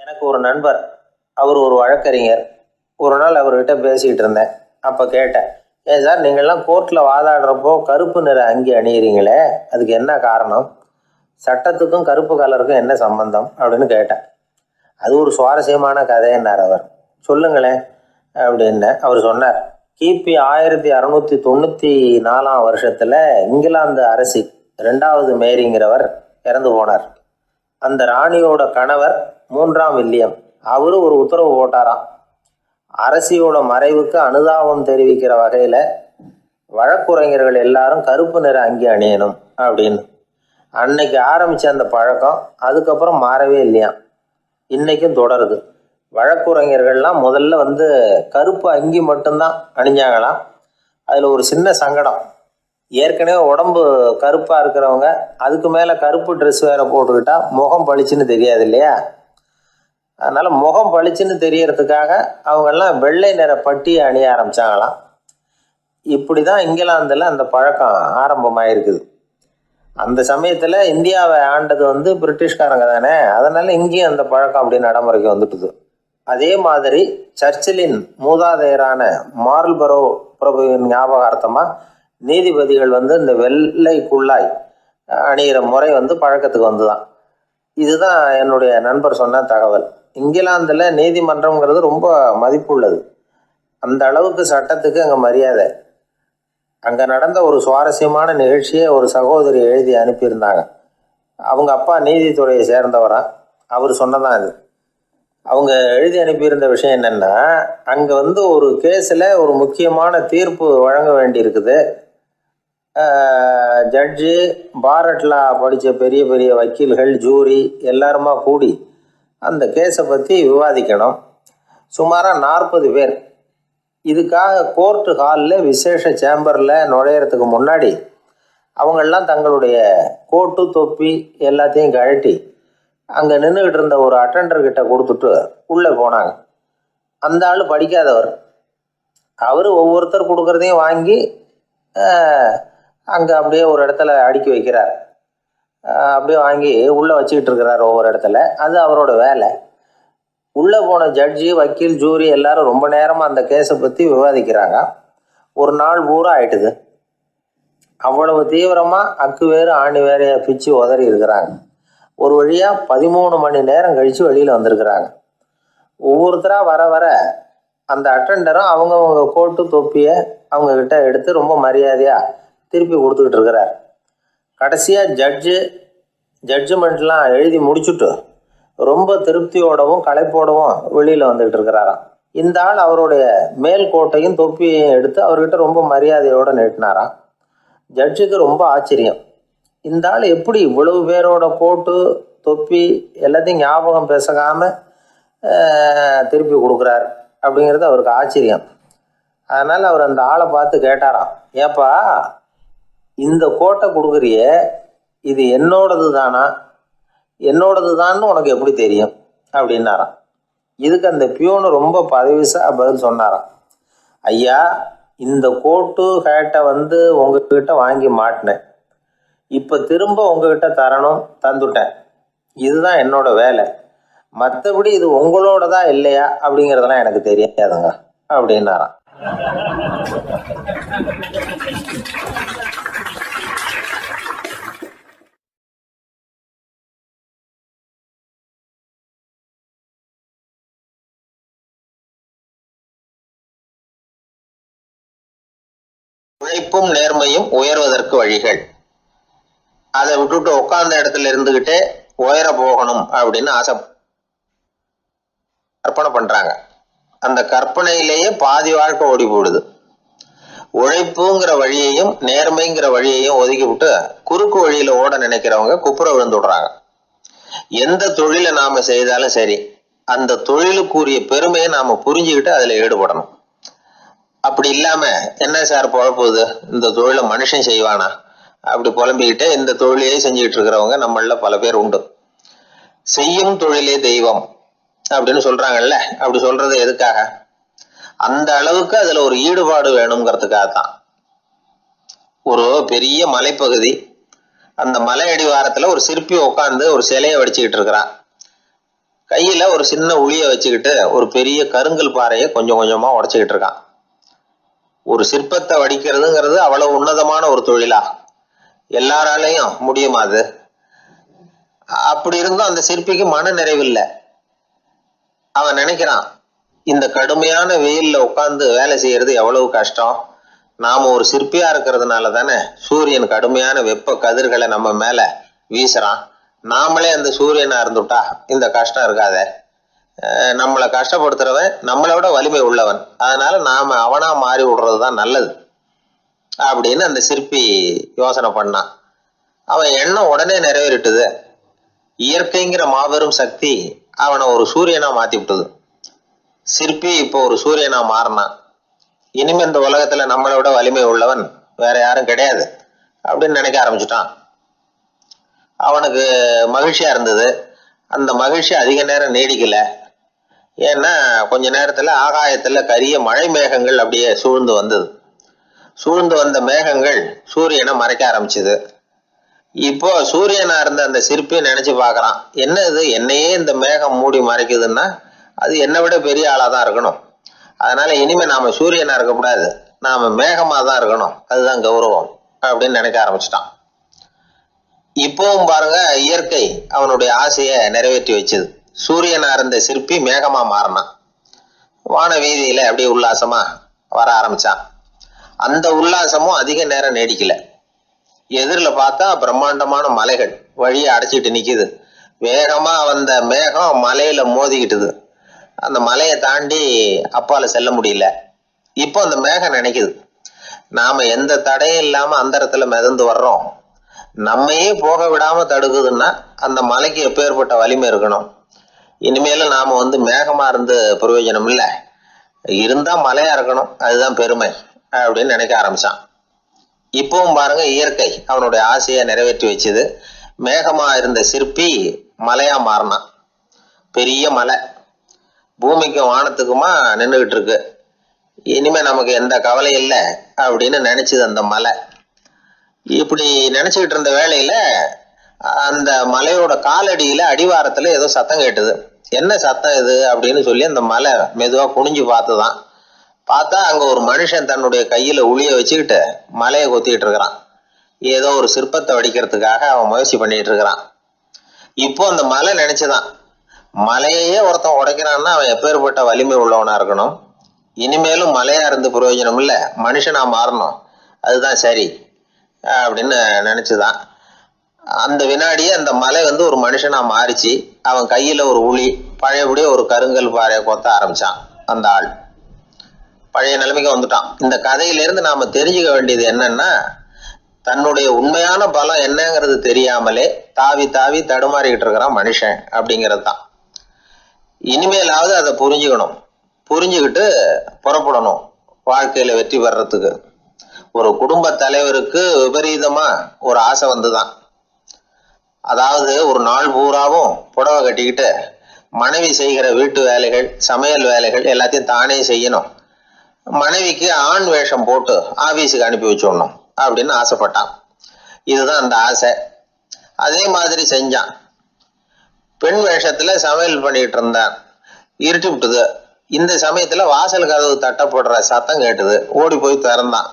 எனக்கு ஒரு நண்பர், அவர் ஒரு வழக்கறிஞர். ஒரு நாள் அவர்கிட்ட பேசிக்கிட்டு இருந்தேன். அப்போ கேட்டேன், ஏன் சார் நீங்கள்லாம் கோர்ட்டில் வாதாடுறப்போ கருப்பு நிற அங்கி அணியிறீங்களே, அதுக்கு என்ன காரணம்? சட்டத்துக்கும் கருப்பு கலருக்கும் என்ன சம்பந்தம் அப்படின்னு கேட்டேன். அது ஒரு சுவாரஸ்யமான கதைன்னார் அவர். சொல்லுங்களேன் அப்படின்னு அவர் சொன்னார். கிபி 1694 இங்கிலாந்து அரசி 2வது மேரிங்கிறவர் இறந்து போனார். அந்த ராணியோட கணவர் 3ஆம் வில்லியம், அவரு ஒரு உத்தரவு போட்டாராம். அரசியோட மறைவுக்கு அனுதாபம் தெரிவிக்கிற வகையில வழக்குரைஞர்கள் எல்லாரும் கருப்பு நிற அங்கி அணியணும் அப்படின்னு. அன்னைக்கு ஆரம்பிச்ச அந்த பழக்கம் அதுக்கப்புறம் மாறவே இல்லையாம், இன்னைக்கும் தொடருது. வழக்குரைஞர்கள்லாம் முதல்ல கருப்பு அங்கி மட்டும்தான் அணிஞ்சாங்களாம். அதில் ஒரு சின்ன சங்கடம், ஏற்கனவே உடம்பு கருப்பாக இருக்கிறவங்க அதுக்கு மேலே கருப்பு ட்ரெஸ் வேற போட்டுக்கிட்டா முகம் பளிச்சுன்னு தெரியாது இல்லையா? அதனால் முகம் பளிச்சுன்னு தெரியறதுக்காக அவங்கெல்லாம் வெள்ளை நிற பட்டியை அணிய ஆரம்பித்தாங்களாம். இப்படி தான் இங்கிலாந்தில் அந்த பழக்கம் ஆரம்பமாயிருக்குது. அந்த சமயத்தில் இந்தியாவை ஆண்டது பிரிட்டிஷ்காரங்க தானே, அதனால் இங்கேயும் அந்த பழக்கம் அப்படி நடைமுறைக்கு வந்துட்டுது. அதே மாதிரி சர்ச்சிலின் மூதாதையரான மார்ல்பரோ பிரபுவின் ஞாபகார்த்தமாக நீதிபதிகள் இந்த வெள்ளை குள்ளாய் அணிகிற முறை பழக்கத்துக்கு வந்துதான். இதுதான் என்னுடைய நண்பர் சொன்ன தகவல். இங்கிலாந்தில் நீதிமன்றம்ங்கிறது ரொம்ப மதிப்புள்ளது. அந்த அளவுக்கு சட்டத்துக்கு அங்கே மரியாதை. அங்கே நடந்த ஒரு சுவாரஸ்யமான நிகழ்ச்சியை ஒரு சகோதரி எழுதி அனுப்பியிருந்தாங்க. அவங்க அப்பா நீதித்துறையை சேர்ந்தவரா, அவர் சொன்னதான் இது. அவங்க எழுதி அனுப்பியிருந்த விஷயம் என்னென்னா, அங்கே ஒரு கேஸில் ஒரு முக்கியமான தீர்ப்பு வழங்க வேண்டியிருக்குது. ஜட்ஜு, பாரட்லா படித்த பெரிய பெரிய வக்கீல்கள், ஜூரி எல்லாருமா கூடி அந்த கேஸை பற்றி விவாதிக்கணும். சுமாராக 40 பேர். இதுக்காக கோர்ட்டு ஹாலில் விசேஷ சேம்பரில் நுழையிறதுக்கு முன்னாடி அவங்கெல்லாம் தங்களுடைய கோட்டு தொப்பி எல்லாத்தையும் கழட்டி அங்கே நின்றுக்கிட்டு இருந்த ஒரு அட்டெண்டர்கிட்ட கொடுத்துட்டு உள்ளே போனாங்க. அந்த ஆள் படிக்காதவர். அவர் ஒவ்வொருத்தர் கொடுக்குறதையும் வாங்கி அங்கே அப்படியே ஒரு இடத்துல அடுக்கி வைக்கிறார். அப்படியே வாங்கி உள்ளே வச்சுக்கிட்டு இருக்கிறார் ஒவ்வொரு இடத்துல. அது அவரோட வேலை. உள்ளே போன ஜட்ஜி, வக்கீல், ஜூரி எல்லாரும் ரொம்ப நேரமாக அந்த கேஸை பற்றி விவாதிக்கிறாங்க. ஒரு நாள் பூரா ஆயிட்டுது. அவ்வளவு தீவிரமாக அக்கு வேறு ஆணி வேறையை பிச்சு உதறி இருக்கிறாங்க. ஒரு வழியாக 13 மணி நேரம் கழித்து வெளியில் வந்திருக்கிறாங்க. ஒவ்வொருத்தராக வர வர அந்த அட்டெண்டரும் அவங்கவுங்க கோட்டு தொப்பியை அவங்கக்கிட்ட எடுத்து ரொம்ப மரியாதையாக திருப்பி கொடுத்துக்கிட்டு இருக்கிறார். கடைசியாக ஜட்ஜ்மெண்ட்லாம் எழுதி முடிச்சுட்டு ரொம்ப திருப்தியோடவும் களைப்போடவும் வெளியில் வந்துக்கிட்டு இருக்கிறாராம். இந்த ஆள் அவருடைய மேல் கோட்டையும் தொப்பியையும் எடுத்து அவர்கிட்ட ரொம்ப மரியாதையோடு நீட்டினாராம். ஜட்ஜுக்கு ரொம்ப ஆச்சரியம். இந்த ஆள் எப்படி இவ்வளவு பேரோட கோட்டு தொப்பி எல்லாத்தையும் ஞாபகம் பேசாமல் திருப்பி கொடுக்குறார் அப்படிங்கிறது அவருக்கு ஆச்சரியம். அதனால் அவர் அந்த ஆளை பார்த்து கேட்டாராம், ஏப்பா இந்த கோட்டை கொடுக்குறியே, இது என்னோடது தானா? என்னோடது தான்னு உனக்கு எப்படி தெரியும் அப்படின்னாராம். இதுக்கு அந்த பியூனு ரொம்ப பதவிசாக பதில் சொன்னாராம், ஐயா இந்த கோட்டு ஹேட்டை உங்ககிட்ட வாங்கி மாட்டினேன், இப்போ திரும்ப உங்ககிட்ட தரணும், தந்துட்டேன். இதுதான் என்னோட வேலை. மற்றபடி இது உங்களோடதா இல்லையா அப்படிங்கிறதெல்லாம் எனக்கு தெரியாதுங்க அப்படின்னாராம். உழைப்பும் நேர்மையும் உயர்வதற்கு வழிகள். அதை விட்டுட்டு உட்கார்ந்த இடத்துல இருந்துகிட்டே உயர போகணும் அப்படின்னு கற்பனை பண்றாங்க. அந்த கற்பனையிலேயே பாதி வாழ்க்கை ஓடி போடுது. உழைப்புங்கிற வழியையும் நேர்மைங்கிற வழியையும் ஒதுக்கி விட்டு குறுக்கு வழியில ஓட நினைக்கிறவங்க குப்புற விழுந்துடுறாங்க. எந்த தொழிலை நாம செய்தாலும் சரி, அந்த தொழிலுக்குரிய பெருமையை நாம புரிஞ்சுக்கிட்டு அதுல ஈடுபடணும். அப்படி இல்லாம என்ன சார் பொழப்புது, இந்த தொழிலை மனுஷன் செய்வானா அப்படி புலம்பிக்கிட்டே இந்த தொழிலையே செஞ்சுக்கிட்டு இருக்கிறவங்க நம்மள பல பேர் உண்டு. செய்யும் தொழிலே தெய்வம் அப்படின்னு சொல்றாங்கல்ல, அப்படி சொல்றது எதுக்காக? அந்த அளவுக்கு அதுல ஒரு ஈடுபாடு வேணுங்கிறதுக்காகத்தான். ஒரு பெரிய மலைப்பகுதி, அந்த மலை அடிவாரத்துல ஒரு சிற்பி உட்காந்து ஒரு சிலையை வடிச்சுக்கிட்டு இருக்கிறான். கையில ஒரு சின்ன உளிய வச்சுக்கிட்டு ஒரு பெரிய கருங்கல் பாறையை கொஞ்சம் கொஞ்சமா உடைச்சுக்கிட்டு இருக்கான். ஒரு சிற்பத்தை வடிக்கிறதுங்கிறது அவ்வளவு உன்னதமான ஒரு தொழிலா? எல்லாராலையும் முடியுமா அது? அப்படி இருந்தும் அந்த சிற்பிக்கு மன நிறைவில்லை. அவன் நினைக்கிறான், இந்த கடுமையான வெயில்ல உட்கார்ந்து வேலை செய்யறது எவ்வளவு கஷ்டம். நாம ஒரு சிற்பியா இருக்கிறதுனால தானே சூரியன் கடுமையான வெப்ப கதிர்களை நம்ம மேல வீசுறான். நாமளே அந்த சூரியனா இருந்துட்டா இந்த கஷ்டம் இருக்காத. நம்மளை கஷ்டப்படுத்துறவன் நம்மளை விட வலிமை உள்ளவன், அதனால நாம அவனா மாறி விடுறதுதான் நல்லது அப்படின்னு அந்த சிற்பி யோசனை பண்ணான். அவன் எண்ணம் உடனே நிறைவேறிட்டுது. இயற்கைங்கிற மாபெரும் சக்தி அவனை ஒரு சூரியனா மாத்தி விட்டது. சிற்பி இப்போ ஒரு சூரியனா மாறினான். இனிமே இந்த உலகத்துல நம்மளை விட வலிமை உள்ளவன் வேற யாரும் கிடையாது அப்படின்னு நினைக்க ஆரம்பிச்சுட்டான். அவனுக்கு மகிழ்ச்சியா இருந்தது. அந்த மகிழ்ச்சி அதிக நேரம் நீடிக்கல. ஏன்னா கொஞ்ச நேரத்துல ஆகாயத்துல கரிய மழை மேகங்கள் அப்படியே சூழ்ந்து வந்தது. சூழ்ந்து வந்த மேகங்கள் சூரியனை மறைக்க ஆரம்பிச்சுது. இப்போ சூரியனா இருந்த அந்த சிற்பி நினைச்சு பாக்குறான், என்ன இது என்னையே இந்த மேகம் மூடி மறைக்குதுன்னா அது என்னை விட பெரிய ஆளாதான் இருக்கணும். அதனால இனிமே நாம சூரியனா இருக்கக்கூடாது, நாம மேகமா தான் இருக்கணும், அதுதான் கௌரவம் அப்படின்னு நினைக்க ஆரம்பிச்சிட்டான். இப்பவும் பாருங்க, இயற்கை அவனுடைய ஆசையை நிறைவேற்றி வச்சது. சூரியனா இருந்த சிற்பி மேகமா மாறினான். வான வீதியில அப்படியே உல்லாசமா வர ஆரம்பிச்சான். அந்த உல்லாசமும் அதிக நேரம் நீடிக்கல. எதிரில் பார்த்தா பிரம்மாண்டமான மலைகள் வழியை அடைச்சிட்டு நிக்குது. வேகமா வந்த மேகம் மலையில மோதிக்கிட்டுது. அந்த மலையை தாண்டி அப்பால செல்ல முடியல. இப்போ அந்த மேகம் நினைக்குது, நாம எந்த தடையும் இல்லாம அந்த இடத்துல மிதந்து வர்றோம். நம்மையே போக விடாம தடுக்குதுன்னா அந்த மலைக்கு எப்பேற்பட்ட வலிமை இருக்கணும். இனிமேல நாம மேகமா இருந்து பிரயோஜனம் இல்லை, இருந்தா மலையா இருக்கணும், அதுதான் பெருமை அப்படின்னு நினைக்க ஆரம்பிச்சான். இப்பவும் பாருங்க, இயற்கை அவனுடைய ஆசையை நிறைவேற்றி வச்சது. மேகமா இருந்த சிற்பி மலையா மாறினான். பெரிய மலை பூமிக்கும் வானத்துக்குமா நின்றுகிட்டு இருக்கு. இனிமே நமக்கு எந்த கவலை இல்லை அப்படின்னு நினைச்சது அந்த மலை. இப்படி நினைச்சுக்கிட்டு இருந்த வேளையில அந்த மலையோட காலடியில அடிவாரத்துல ஏதோ சத்தம் கேட்டுது. என்ன சத்தம் இது அப்படின்னு சொல்லி அந்த மலை மெதுவா குனிஞ்சு பார்த்துதான். பார்த்தா அங்க ஒரு மனுஷன் தன்னுடைய கையில உளிய வச்சுக்கிட்டு மலையை கொத்திக்கிட்டு இருக்கிறான். ஏதோ ஒரு சிற்பத்தை வடிக்கிறதுக்காக அவன் முயற்சி பண்ணிட்டு இருக்கிறான். இப்போ அந்த மலை நினைச்சுதான், மலையே ஒருத்தன் உடைக்கிறான்னா அவன் எப்பேற்பட்ட வலிமை உள்ளவனா இருக்கணும். இனிமேலும் மலையா இருந்து பிரயோஜனம் இல்லை, மனுஷனா மாறணும், அதுதான் சரி அப்படின்னு நினைச்சுதான். அந்த வினாடியே அந்த மலை ஒரு மனுஷனா மாறிச்சு. அவன் கையில ஒரு உளி, பழையபடியே ஒரு கருங்கல் பாறையை கொத்த ஆரம்பிச்சான். அந்த ஆள் பழைய நிலைமைக்கு வந்துட்டான். இந்த கதையிலிருந்து நாம தெரிஞ்சுக்க வேண்டியது என்னன்னா, தன்னுடைய உண்மையான பலம் என்னங்கிறது தெரியாமலே தாவி தாவி தடுமாறிக்கிட்டு இருக்கிறான் மனுஷன் அப்படிங்கிறது தான். இனிமேலாவது அதை புரிஞ்சுக்கணும். புரிஞ்சுக்கிட்டு புறப்படணும் வாழ்க்கையில வெற்றி பெறறதுக்கு. ஒரு குடும்ப தலைவருக்கு விபரீதமா ஒரு ஆசை வந்துதான். அதாவது ஒரு நாள் பூராவும் புடவை கட்டிக்கிட்டு மனைவி செய்கிற வீட்டு வேலைகள், சமையல் வேலைகள் எல்லாத்தையும் தானே செய்யணும். மனைவிக்கு ஆண் வேஷம் போட்டு ஆபீஸுக்கு அனுப்பி வச்சுடணும் அப்படின்னு ஆசைப்பட்டான். இதுதான் அந்த ஆசை. அதே மாதிரி செஞ்சான். பெண் வேஷத்துல சமையல் பண்ணிட்டு இருந்தான். இருட்டி விட்டுது. இந்த சமயத்துல வாசல் கதவு தட்டப்படுற சத்தம் கேட்டுது. ஓடி போய் திறந்தான்.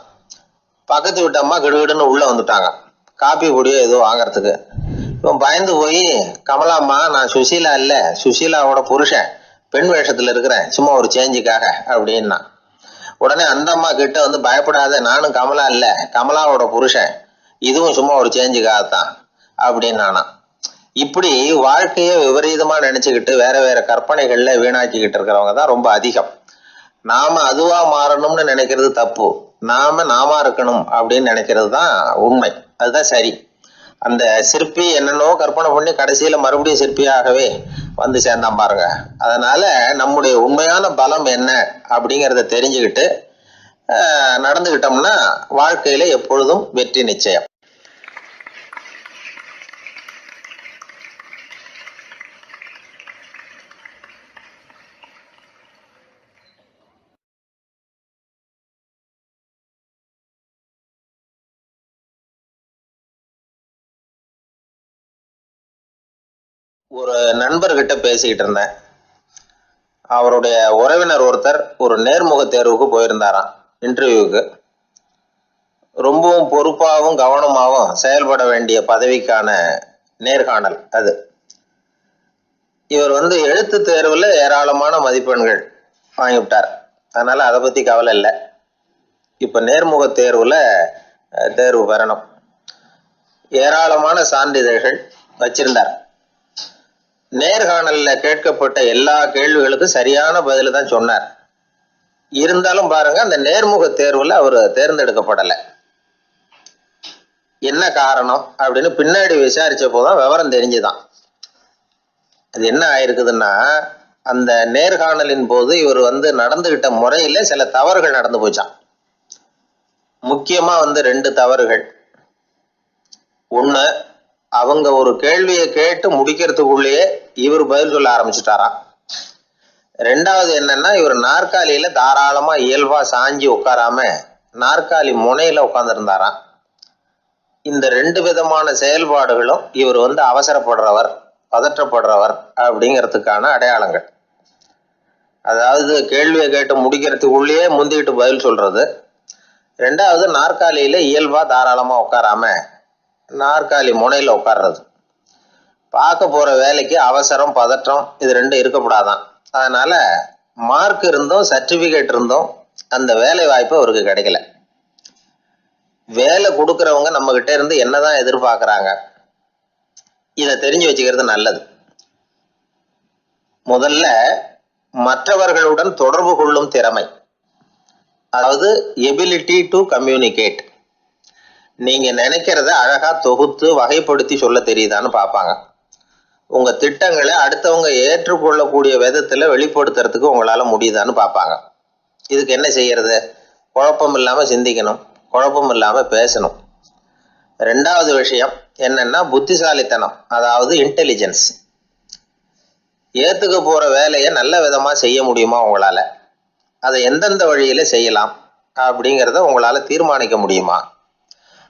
பக்கத்து வீட்டு அம்மா கிடுகிடுன்னு உள்ள வந்துட்டாங்க, காப்பி பொடியோ ஏதோ வாங்கறதுக்கு. இவன் பயந்து போய், கமலாம்மா, நான் சுசீலா இல்ல, சுசீலாவோட புருஷன், பெண் வேஷத்துல இருக்கிறேன், சும்மா ஒரு சேஞ்சுக்காக அப்படின்னா. உடனே அந்த அம்மா கிட்ட பயப்படாத, நானும் கமலா இல்ல, கமலாவோட புருஷன், இதுவும் சும்மா ஒரு சேஞ்சுக்காகத்தான் அப்படின்னானா. இப்படி வாழ்க்கைய விபரீதமா நினைச்சுக்கிட்டு வேற வேற கற்பனைகள்ல வீணாக்கிக்கிட்டு இருக்கிறவங்க தான் ரொம்ப அதிகம். நாம அதுவா மாறணும்னு நினைக்கிறது தப்பு. நாம இருக்கணும் அப்படின்னு நினைக்கிறது தான் உண்மை, அதுதான் சரி. அந்த சிற்பி என்னென்னோ கற்பனை பண்ணி கடைசியில மறுபடியும் சிற்பியாகவே சேர்ந்தான் பாருங்க. அதனால நம்முடைய உண்மையான பலம் என்ன அப்படிங்கிறத தெரிஞ்சுக்கிட்டு நடந்துகிட்டோம்னா வாழ்க்கையில எப்பொழுதும் வெற்றி நிச்சயம். ஒரு நண்பர்கிட்ட பேசிக்கிட்டு இருந்தேன். அவருடைய உறவினர் ஒருத்தர் ஒரு நேர்முக தேர்வுக்கு போயிருந்தாராம், இன்டர்வியூக்கு. ரொம்பவும் பொறுப்பாகவும் கவனமாகவும் செயல்பட வேண்டிய பதவிக்கான நேர்காணல் அது. இவர் எழுத்து தேர்வுல ஏராளமான மதிப்பெண்கள் வாங்கிவிட்டார். அதனால அதை பத்தி கவலை இல்லை. இப்ப நேர்முக தேர்வுல தேர்வு பெறணும். ஏராளமான சான்றிதழ்கள் வச்சிருந்தார். நேர்காணல்ல கேட்கப்பட்ட எல்லா கேள்விகளுக்கும் சரியான பதில தான் சொன்னார். இருந்தாலும் பாருங்க, அந்த நேர்முக தேர்வுல அவர் தேர்ந்தெடுக்கப்படலை. என்ன காரணம் அப்படின்னு பின்னாடி விசாரிச்ச போதுதான் விவரம் தெரிஞ்சுதான். அது என்ன ஆயிருக்குதுன்னா, அந்த நேர்காணலின் போது இவர் நடந்துகிட்ட முறையில சில தவறுகள் நடந்து போச்சான். முக்கியமா 2 தவறுகள். ஒண்ணு, அவங்க ஒரு கேள்வியை கேட்டு முடிக்கிறதுக்குள்ளேயே இவர் பதில் சொல்ல ஆரம்பிச்சுட்டாராம். 2வது என்னன்னா, இவர் நாற்காலியில தாராளமா இயல்பா சாஞ்சி உட்காராம நாற்காலி முனையில உட்கார்ந்துருந்தாராம். இந்த 2 விதமான செயல்பாடுகளும் இவர் அவசரப்படுறவர், பதற்றப்படுறவர் அப்படிங்கிறதுக்கான அடையாளங்கள். அதாவது கேள்வியை கேட்டு முடிக்கிறதுக்குள்ளேயே முந்திக்கிட்டு பதில் சொல்றது. 2வது, நாற்காலியில இயல்பா தாராளமா உட்காராம நாற்காலி முனையில உட்கார்றது. பார்க்க போற வேலைக்கு அவசரம், பதற்றம் இது 2 இருக்கக்கூடாதான். அதனால மார்க் இருந்தும் சர்டிபிகேட் இருந்தும் அந்த வேலை வாய்ப்பு அவருக்கு கிடைக்கல. வேலை கொடுக்கறவங்க நம்ம கிட்ட இருந்து என்னதான் எதிர்பார்க்கறாங்க, இதை தெரிஞ்சு வச்சுக்கிறது நல்லது. முதல்ல, மற்றவர்களுடன் தொடர்பு கொள்ளும் திறமை, அதாவது எபிலிட்டி டு கம்யூனிகேட். நீங்க நினைக்கிறத அழகா தொகுத்து வகைப்படுத்தி சொல்ல தெரியுதான்னு பார்ப்பாங்க. உங்க திட்டங்களை அடுத்தவங்க ஏற்றுக்கொள்ளக்கூடிய விதத்துல வெளிப்படுத்துறதுக்கு உங்களால முடியுதான்னு பார்ப்பாங்க. இதுக்கு என்ன செய்யறது? குழப்பம் இல்லாம சிந்திக்கணும், குழப்பம் இல்லாம பேசணும். 2வது விஷயம் என்னன்னா புத்திசாலித்தனம், அதாவது இன்டெலிஜென்ஸ். ஏத்துக்க போற வேலையை நல்ல விதமா செய்ய முடியுமா உங்களால? அதை எந்தெந்த வழியில செய்யலாம் அப்படிங்கிறத உங்களால தீர்மானிக்க முடியுமா?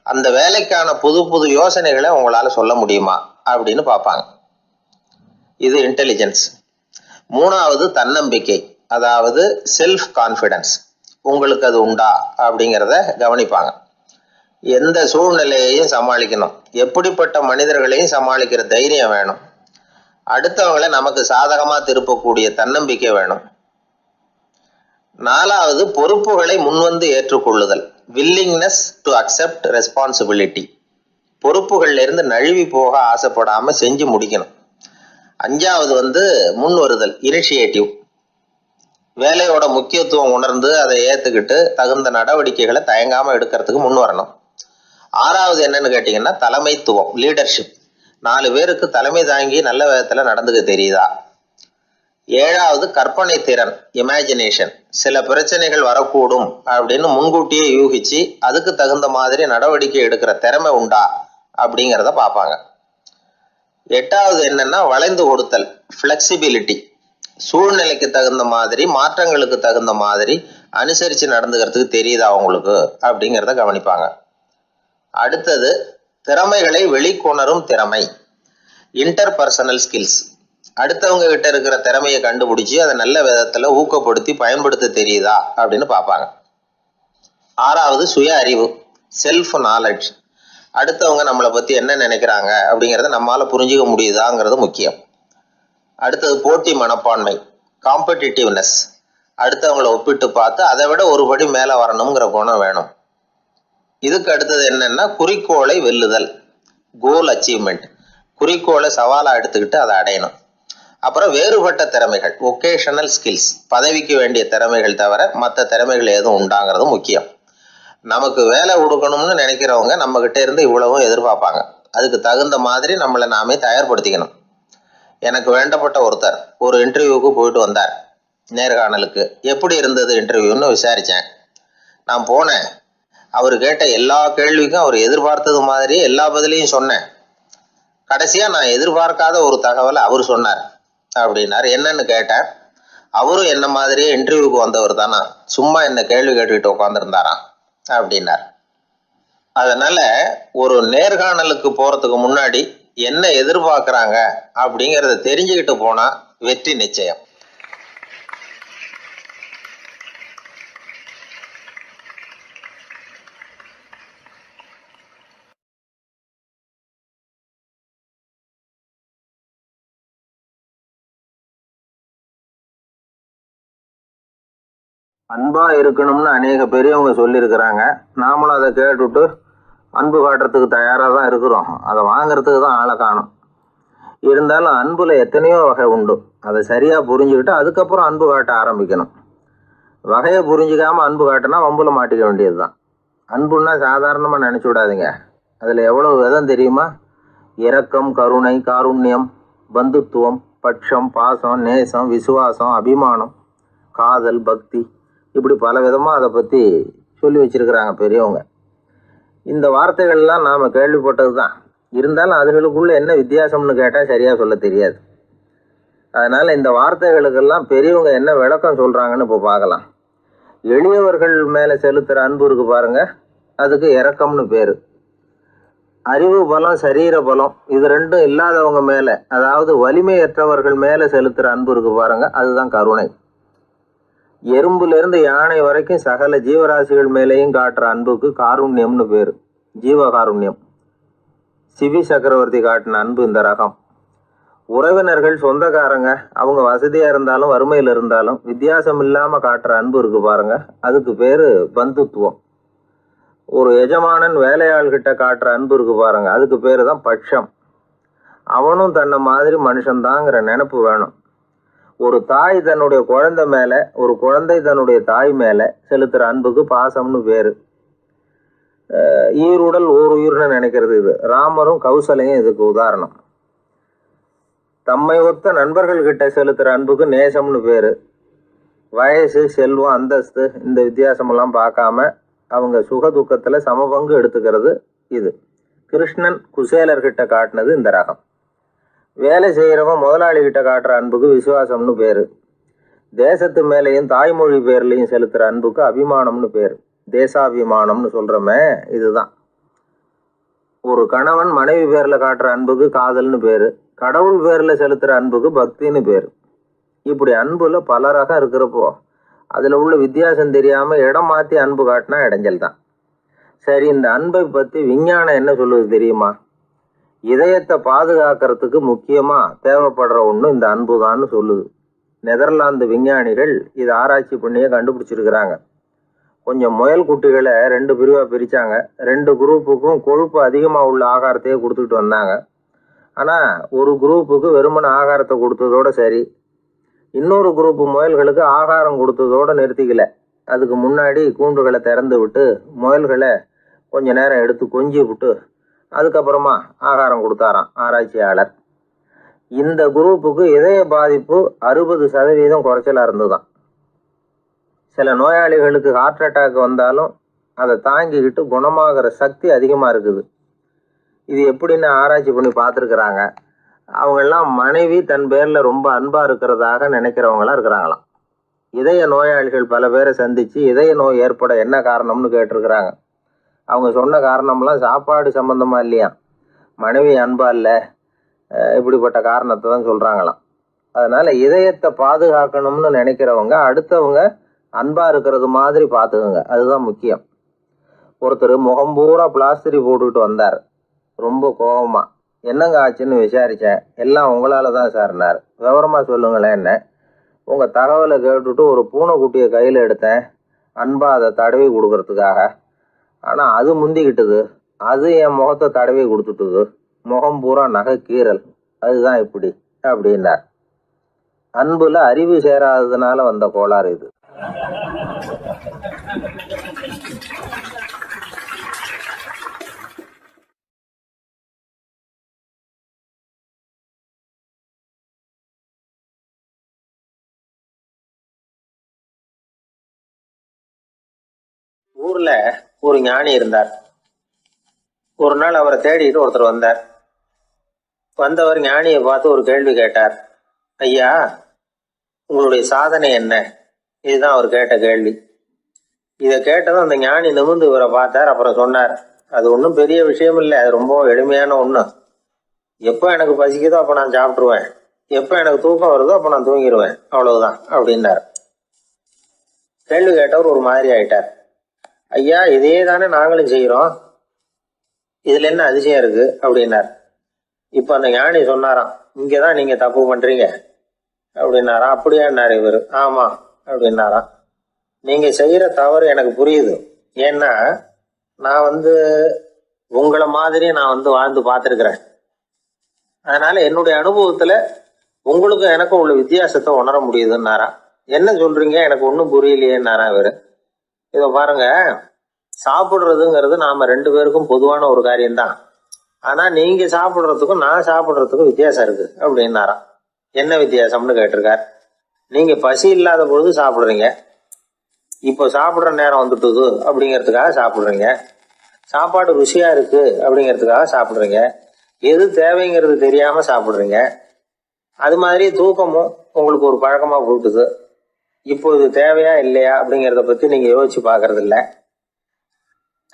அந்த வேலைக்கான புது புது யோசனைகளை உங்களால சொல்ல முடியுமா அப்படின்னு பார்ப்பாங்க. இது இன்டெலிஜென்ஸ். 3வது தன்னம்பிக்கை, அதாவது செல்ஃப் கான்ஃபிடன்ஸ். உங்களுக்கு அது உண்டா அப்படிங்கிறத கவனிப்பாங்க. எந்த சூழ்நிலையையும் சமாளிக்கணும், எப்படிப்பட்ட மனிதர்களையும் சமாளிக்கிற தைரியம் வேணும், அடுத்தவங்களை நமக்கு சாதகமா திருப்பக்கூடிய தன்னம்பிக்கை வேணும். 4வது, பொறுப்புகளை முன்வந்து ஏற்றுக்கொள்ளுதல், வில்லிங்னஸ் டு அக்செப்ட் ரெஸ்பான்சிபிலிட்டி. பொறுப்புகள்ல இருந்து நழுவி போக ஆசைப்படாம செஞ்சு முடிக்கணும். 5வது முன் வருதல், இனிஷியேட்டிவ். வேலையோட முக்கியத்துவம் உணர்ந்து அதை ஏத்துக்கிட்டு தகுந்த நடவடிக்கைகளை தயங்காம எடுக்கிறதுக்கு முன் வரணும். 6வது என்னன்னு கேட்டீங்கன்னா தலைமைத்துவம், லீடர்ஷிப். 4 பேருக்கு தலைமை தாங்கி நல்ல விதத்துல நடந்துக்க தெரியுதா? 7வது கற்பனை திறன், இமேஜினேஷன். சில பிரச்சனைகள் வரக்கூடும் அப்படின்னு முன்கூட்டியே யூகிச்சு அதுக்கு தகுந்த மாதிரி நடவடிக்கை எடுக்கிற திறமை உண்டா அப்படிங்கிறத பார்ப்பாங்க. 8வது என்னன்னா வளைந்து கொடுத்தல், ஃபிளெக்சிபிலிட்டி. சூழ்நிலைக்கு தகுந்த மாதிரி, மாற்றங்களுக்கு தகுந்த மாதிரி அனுசரிச்சு நடந்துக்கிறதுக்கு தெரியுதா அவங்களுக்கு அப்படிங்கிறத கவனிப்பாங்க. அடுத்தது திறமைகளை வெளிக்கொணரும் திறமை, இன்டர்பர்சனல் ஸ்கில்ஸ். அடுத்தவங்க கிட்ட இருக்கிற திறமையை கண்டுபிடிச்சு அதை நல்ல விதத்துல ஊக்கப்படுத்தி பயன்படுத்த தெரியுதா அப்படின்னு பார்ப்பாங்க. 6வது சுய அறிவு, செல்ஃப் நாலேஜ். அடுத்தவங்க நம்மளை பத்தி என்ன நினைக்கிறாங்க அப்படிங்கிறத நம்மளால புரிஞ்சுக்க முடியுதாங்கிறது முக்கியம். அடுத்தது போட்டி மனப்பான்மை, காம்படிட்டிவ்னஸ். அடுத்தவங்களை ஒப்பிட்டு பார்த்து அதை விட ஒரு படி மேல வரணுங்கிற குணம் வேணும். இதுக்கு அடுத்தது என்னன்னா குறிக்கோளை வெல்லுதல், கோல் அச்சீவ்மெண்ட். குறிக்கோளை சவாலா எடுத்துக்கிட்டு அதை அடையணும். அப்புறம் வேறுபட்ட திறமைகள், ஒகேஷனல் ஸ்கில்ஸ். பதவிக்கு வேண்டிய திறமைகள் தவிர மற்ற திறமைகள் எதுவும் உண்டாங்கிறது முக்கியம். நமக்கு வேலை கொடுக்கணும்னு நினைக்கிறவங்க நம்ம கிட்ட இருந்து இவ்வளவும் எதிர்பார்ப்பாங்க. அதுக்கு தகுந்த மாதிரி நம்மளை நாமே தயார்படுத்திக்கணும். எனக்கு வேண்டப்பட்ட ஒருத்தர் ஒரு இன்டர்வியூக்கு போயிட்டு வந்தார், நேர்காணலுக்கு. எப்படி இருந்தது இன்டர்வியூன்னு விசாரிச்சேன். நான் போனேன். அவர் கேட்ட எல்லா கேள்விக்கும் அவர் எதிர்பார்த்தது மாதிரி எல்லா பதிலையும் சொன்னேன். கடைசியா நான் எதிர்பார்க்காத ஒரு தகவலை அவர் சொன்னார் அப்படின்னார். என்னன்னு கேட்டேன். அவரும் என்ன மாதிரியே இன்டர்வியூக்கு வந்தவர் தானா, சும்மா என்ன கேள்வி கேட்டுக்கிட்டு உட்காந்துருந்தாராம் அப்படின்னார். அதனால ஒரு நேர்காணலுக்கு போறதுக்கு முன்னாடி என்ன எதிர்பார்க்கறாங்க அப்படிங்கறத தெரிஞ்சுக்கிட்டு போனா வெற்றி நிச்சயம். அன்பா இருக்கணும்னு அநேக பெரியவங்க சொல்லியிருக்கிறாங்க. நாமளும் அதை கேட்டுட்டு அன்பு காட்டுறதுக்கு தயாரா தான் இருக்கிறோம். அதை வாங்குறதுக்கு தான் ஆளை காணும். இருந்தாலும் அன்புல எத்தனையோ வகை உண்டு. அதை சரியா புரிஞ்சுக்கிட்டு அதுக்கப்புறம் அன்பு காட்ட ஆரம்பிக்கணும். வகையை புரிஞ்சுக்காம அன்பு காட்டினா வம்புல மாட்டிக்க வேண்டியதுதான். அன்புன்னா சாதாரணமா நினைச்சு விடாதீங்க. அதுல எவ்வளவு விதம் தெரியுமா? இரக்கம், கருணை, காருண்யம், பந்துத்துவம், பட்சம், பாசம், நேசம், விசுவாசம், அபிமானம், காதல், பக்தி, இப்படி பல விதமா அதை பத்தி சொல்லி வச்சிருக்கிறாங்க பெரியவங்க. இந்த வார்த்தைகள்லாம் நாம கேள்விப்பட்டது தான். இருந்தாலும் அதுகளுக்குள்ள என்ன வித்தியாசம்னு கேட்டால் சரியா சொல்ல தெரியாது. அதனால இந்த வார்த்தைகளுக்கெல்லாம் பெரியவங்க என்ன விளக்கம் சொல்றாங்கன்னு இப்போ பார்க்கலாம். எளியவர்கள் மேல செலுத்துற அன்பு இருக்கு பாருங்க, அதுக்கு இரக்கம்னு பேரு. அறிவு பலம், சரீர பலம், இது ரெண்டும் இல்லாதவங்க மேல, அதாவது வலிமையற்றவர்கள் மேல செலுத்துற அன்பு இருக்கு பாருங்க, அதுதான் கருணை. எறும்புல இருந்து யானை வரைக்கும் சகல ஜீவராசிகள் மேலேயும் காட்டுற அன்புக்கு காருண்யம்னு பேரு, ஜீவகாருண்யம். சிவி சக்கரவர்த்தி காட்டின அன்பு இந்த ரகம். உறவினர்கள், சொந்தக்காரங்க, அவங்க வசதியா இருந்தாலும் வறுமையில இருந்தாலும் வித்தியாசம் இல்லாம காட்டுற அன்பு இருக்கு பாருங்க, அதுக்கு பேரு பந்துத்துவம். ஒரு எஜமானன் வேலையாள்கிட்ட காட்டுற அன்பு இருக்கு பாருங்க, அதுக்கு பேரு தான் பட்சம். அவனும் தன்னை மாதிரி மனுஷன்தாங்கிற நினைப்பு வேணும். ஒரு தாய் தன்னுடைய குழந்தை மேல, ஒரு குழந்தை தன்னுடைய தாய் மேல செலுத்துற அன்புக்கு பாசம்னு பேரு. ஈருடல் ஓர் உயிர்னு நினைக்கிறது இது. ராமரும் கௌசலையும் இதுக்கு உதாரணம். தம்மை ஒத்த நண்பர்கள் கிட்ட செலுத்துற அன்புக்கு நேசம்னு பேரு. வயசு, செல்வம், அந்தஸ்து, இந்த வித்தியாசமெல்லாம் பார்க்காம அவங்க சுக துக்கத்துல சமபங்கு எடுத்துக்கிறது இது. கிருஷ்ணன் குசேலர்கிட்ட காட்டினது இந்த ரகம். வேலை செய்யறவன் முதலாளி கிட்ட காட்டுற அன்புக்கு விசுவாசம்னு பேரு. தேசத்து மேலையும் தாய்மொழி பேர்லையும் செலுத்துற அன்புக்கு அபிமானம்னு பேரு. தேசாபிமானம்னு சொல்றமே இதுதான். ஒரு கணவன் மனைவி பேர்ல காட்டுற அன்புக்கு காதல்னு பேரு. கடவுள் பேர்ல செலுத்துற அன்புக்கு பக்தின்னு பேரு. இப்படி அன்புல பல ரகம் இருக்கிறப்போ அதுல உள்ள வித்தியாசம் தெரியாம இடம் மாத்தி அன்பு காட்டினா இடைஞ்சல் தான். சரி, இந்த அன்பை பத்தி விஞ்ஞானம் என்ன சொல்லுது தெரியுமா? இதயத்தை பாதுகாக்கிறதுக்கு முக்கியமா தேவைப்படுற ஒண்ணு இந்த அன்புதான்னு சொல்லுது. நெதர்லாந்து விஞ்ஞானிகள் இதை ஆராய்ச்சி பண்ணியே கண்டுபிடிச்சிருக்கிறாங்க. கொஞ்சம் முயல் குட்டிகளை 2 பிரிவா பிரிச்சாங்க. 2 குரூப்புக்கும் கொழுப்பு அதிகமா உள்ள ஆகாரத்தையே கொடுத்துட்டு வந்தாங்க. ஆனா ஒரு குரூப்புக்கு வெறுமன ஆகாரத்தை கொடுத்ததோட சரி, இன்னொரு குரூப் முயல்களுக்கு ஆகாரம் கொடுத்ததோட நிறுத்திக்கல. அதுக்கு முன்னாடி கூண்டுகளை திறந்து விட்டு முயல்களை கொஞ்ச நேரம் எடுத்து கொஞ்சி விட்டு அதுக்கப்புறமா ஆகாரம் கொடுத்தாராம் ஆராய்ச்சியாளர். இந்த குரூப்புக்கு இதய பாதிப்பு 60% குறைச்சலா இருந்துதான். சில நோயாளிகளுக்கு ஹார்ட் அட்டாக் வந்தாலும் அதை தாங்கிக்கிட்டு குணமாகிற சக்தி அதிகமா இருக்குது. இது எப்படின்னு ஆராய்ச்சி பண்ணி பார்த்துருக்குறாங்க. அவங்கெல்லாம் மனைவி தன் பேர்ல ரொம்ப அன்பா இருக்கிறதாக நினைக்கிறவங்களா இருக்கிறாங்களாம். இதய நோயாளிகள் பல பேரை சந்திச்சு இதய நோய் ஏற்பட என்ன காரணம்னு கேட்டிருக்கிறாங்க. அவங்க சொன்ன காரணம்லாம் சாப்பாடு சம்பந்தமா இல்லையா, மனைவி அன்பா இல்லை, இப்படிப்பட்ட காரணத்தை தான் சொல்றாங்களாம். அதனால இதயத்தை பாதுகாக்கணும்னு நினைக்கிறவங்க அடுத்தவங்க அன்பா இருக்கிறது மாதிரி பார்த்துக்குங்க, அதுதான் முக்கியம். ஒருத்தர் முகம் பூரா பிளாஸ்டரி போட்டுக்கிட்டு வந்தார். ரொம்ப கோபமா, என்னங்க ஆச்சுன்னு விசாரிச்சேன். எல்லாம் உங்களால தான் சார்னார். விவரமா சொல்லுங்களேன். என்ன உங்க தகவலை கேட்டுட்டு ஒரு பூனைக்குட்டியை கையில எடுத்தேன், அன்பா அதை தடவி கொடுக்கறதுக்காக. ஆனா அது முந்திக்கிட்டது, அது என் முகத்தை தடவி கொடுத்துட்டுது, முகம் பூரா நகை கீறல், அதுதான் இப்படி அப்படின்னார். அன்புல அறிவு சேராததுனால வந்த கோளாறு இது. ஊர்ல ஒரு ஞானி இருந்தார். ஒரு நாள் அவரை தேடிட்டு ஒருத்தர் வந்தார். வந்தவர் ஞானியை பார்த்து ஒரு கேள்வி கேட்டார். ஐயா, உங்களுடைய சாதனை என்ன? இதுதான் அவர் கேட்ட கேள்வி. இதை கேட்டதும் அந்த ஞானி நிமிர்ந்து இவரை பார்த்தார். அப்புறம் சொன்னார், அது ஒன்றும் பெரிய விஷயம் இல்லை, அது ரொம்ப எளிமையான ஒண்ணு. எப்போ எனக்கு பசிக்குதோ அப்போ நான் சாப்பிட்ருவேன், எப்போ எனக்கு தூக்கம் வருதோ அப்போ நான் தூங்கிடுவேன், அவ்வளவுதான் அப்படின்னாரு. கேள்வி கேட்டவர் ஒரு மாதிரி ஆயிட்டார். ஐயா, இதே தானே நாங்களும் செய்கிறோம், இதுல என்ன அதிசயம் இருக்கு அப்படின்னார். இப்போ அந்த ஞானி சொன்னாராம், இங்கதான் நீங்க தப்பு பண்றீங்க அப்படின்னாராம். அப்படியான்னாரு இவர். ஆமா அப்படின்னாராம். நீங்க செய்யற தவறு எனக்கு புரியுது. ஏன்னா நான் உங்களை மாதிரி நான் வாழ்ந்து பார்த்துருக்கிறேன். அதனால என்னுடைய அனுபவத்துல உங்களுக்கும் எனக்கும் உள்ள வித்தியாசத்தை உணர முடியுதுன்னாரா. என்ன சொல்றீங்க, எனக்கு ஒன்றும் புரியலையேன்னாரா இவரு. இதை பாருங்க, சாப்பிடுறதுங்கிறது நாம 2 பேருக்கும் பொதுவான ஒரு காரியம்தான். ஆனா நீங்க சாப்பிடுறதுக்கும் நான் சாப்பிடுறதுக்கும் வித்தியாசம் இருக்கு அப்படின்னாராம். என்ன வித்தியாசம்னு கேட்டிருக்கார். நீங்க பசி இல்லாத பொழுது சாப்பிடுறீங்க, இப்போ சாப்பிடுற நேரம் வந்துட்டுது அப்படிங்கிறதுக்காக சாப்பிடுறீங்க. சாப்பாடு ருசியா இருக்கு அப்படிங்கிறதுக்காக சாப்பிடுறீங்க. எது தேவைங்கிறது தெரியாம சாப்பிடுறீங்க. அது மாதிரி தூக்கமும் உங்களுக்கு ஒரு பழக்கமா போட்டுது. இப்போ இது தேவையா இல்லையா அப்படிங்கிறத பத்தி நீங்க யோசிச்சு பாக்குறது இல்ல.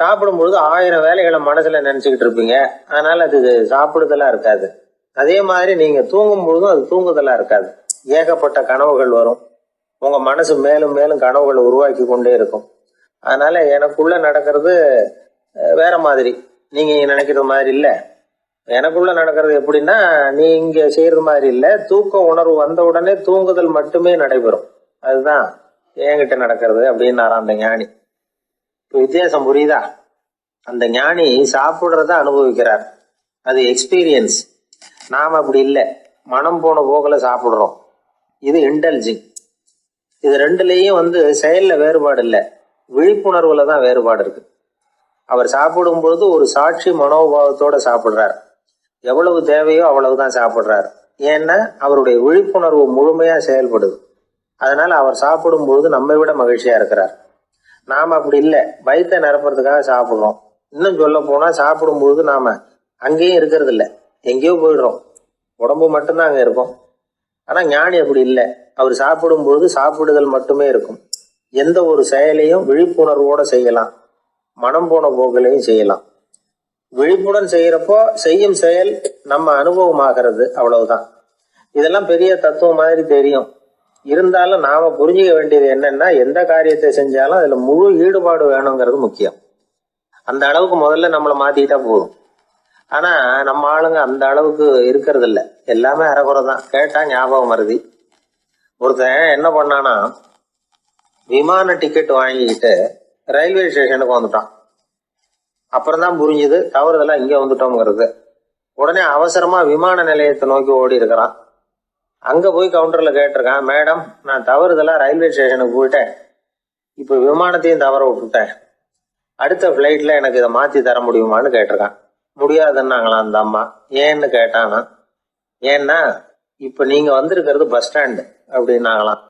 சாப்பிடும்பொழுது 1000 வேலைகளை மனசுல நினைச்சுக்கிட்டு இருப்பீங்க, அதனால அது சாப்பிடுதலா இருக்காது. அதே மாதிரி நீங்க தூங்கும் பொழுதும் அது தூங்குதலா இருக்காது. ஏகப்பட்ட கனவுகள் வரும், உங்க மனசு மேலும் மேலும் கனவுகளை உருவாக்கி கொண்டே இருக்கும். அதனால எனக்குள்ள நடக்கிறது வேற மாதிரி, நீங்க நினைக்கிற மாதிரி இல்ல. எனக்குள்ள நடக்கிறது எப்படின்னா, நீங்க செய்யறது மாதிரி இல்ல. தூக்க உணர்வு வந்த உடனே தூங்குதல் மட்டுமே நடைபெறும். அதுதான் என்கிட்ட நடக்கிறது அப்படின்னாராம் அந்த ஞானி. இப்போ வித்தியாசம் புரியுதா? அந்த ஞானி சாப்பிடுறத அனுபவிக்கிறார், அது எக்ஸ்பீரியன்ஸ். நாம அப்படி இல்லை, மனம் போன போக்கில் சாப்பிடுறோம். இது இன்டெலிஜிங். இது ரெண்டுலேயும் செயல்ல வேறுபாடு இல்லை, விழிப்புணர்வுல தான் வேறுபாடு இருக்கு. அவர் சாப்பிடும் பொழுது ஒரு சாட்சி மனோபாவத்தோட சாப்பிடுறார். எவ்வளவு தேவையோ அவ்வளவுதான் சாப்பிடுறார். ஏன்னா அவருடைய விழிப்புணர்வு முழுமையா செயல்படுது. அதனால அவர் சாப்பிடும் பொழுது நம்மை விட மகிழ்ச்சியா இருக்கிறார். நாம அப்படி இல்லை, வயிற்றை நிரப்புறதுக்காக சாப்பிடுறோம். இன்னும் சொல்ல போனா சாப்பிடும் பொழுது நாம அங்கேயும் இருக்கிறது இல்லை, எங்கேயோ போயிடுறோம். உடம்பு மட்டும்தான் அங்க இருக்கும். ஆனா ஞானி அப்படி இல்லை. அவர் சாப்பிடும் பொழுது சாப்பிடுதல் மட்டுமே இருக்கும். எந்த ஒரு செயலையும் விழிப்புணர்வோட செய்யலாம், மனம் போன போக்கிலையும் செய்யலாம். விழிப்புடன் செய்யறப்போ செய்யும் செயல் நம்ம அனுபவமாகிறது, அவ்வளவுதான். இதெல்லாம் பெரிய தத்துவம் மாதிரி தெரியும். இருந்தாலும் நாம புரிஞ்சுக்க வேண்டியது என்னன்னா, எந்த காரியத்தை செஞ்சாலும் அதுல முழு ஈடுபாடு வேணுங்கிறது முக்கியம். அந்த அளவுக்கு முதல்ல நம்மளை மாத்திக்கிட்டா போதும். ஆனா நம்ம ஆளுங்க அந்த அளவுக்கு இருக்கிறது இல்லை, எல்லாமே அரைகுறை தான். கேட்டா ஞாபகம் வருது. ஒருத்தன் என்ன பண்ணானா, விமான டிக்கெட் வாங்கிக்கிட்டு ரயில்வே ஸ்டேஷனுக்கு வந்துட்டான். அப்புறம் தான் புரிஞ்சுது தவறுதெல்லாம் இங்க வந்துட்டோம்ங்கிறது. உடனே அவசரமா விமான நிலையத்தை நோக்கி ஓடி இருக்கிறான். அங்க போய் கவுண்டர்ல கேட்டிருக்கான், மேடம், நான் தவறுதலா ரயில்வே ஸ்டேஷனுக்கு போயிட்டேன், இப்போ விமானத்தையும் தவற விட்டுட்டேன், அடுத்த ஃபிளைட்ல எனக்கு இதை மாத்தி தர முடியுமான்னு கேட்டிருக்கான். முடியாதுன்னாங்களாம் அந்த அம்மா. ஏன்னு கேட்டானா, ஏன்னா இப்ப நீங்க வந்திருக்கிறது பஸ் ஸ்டாண்டு அப்படின்னாங்களாம்.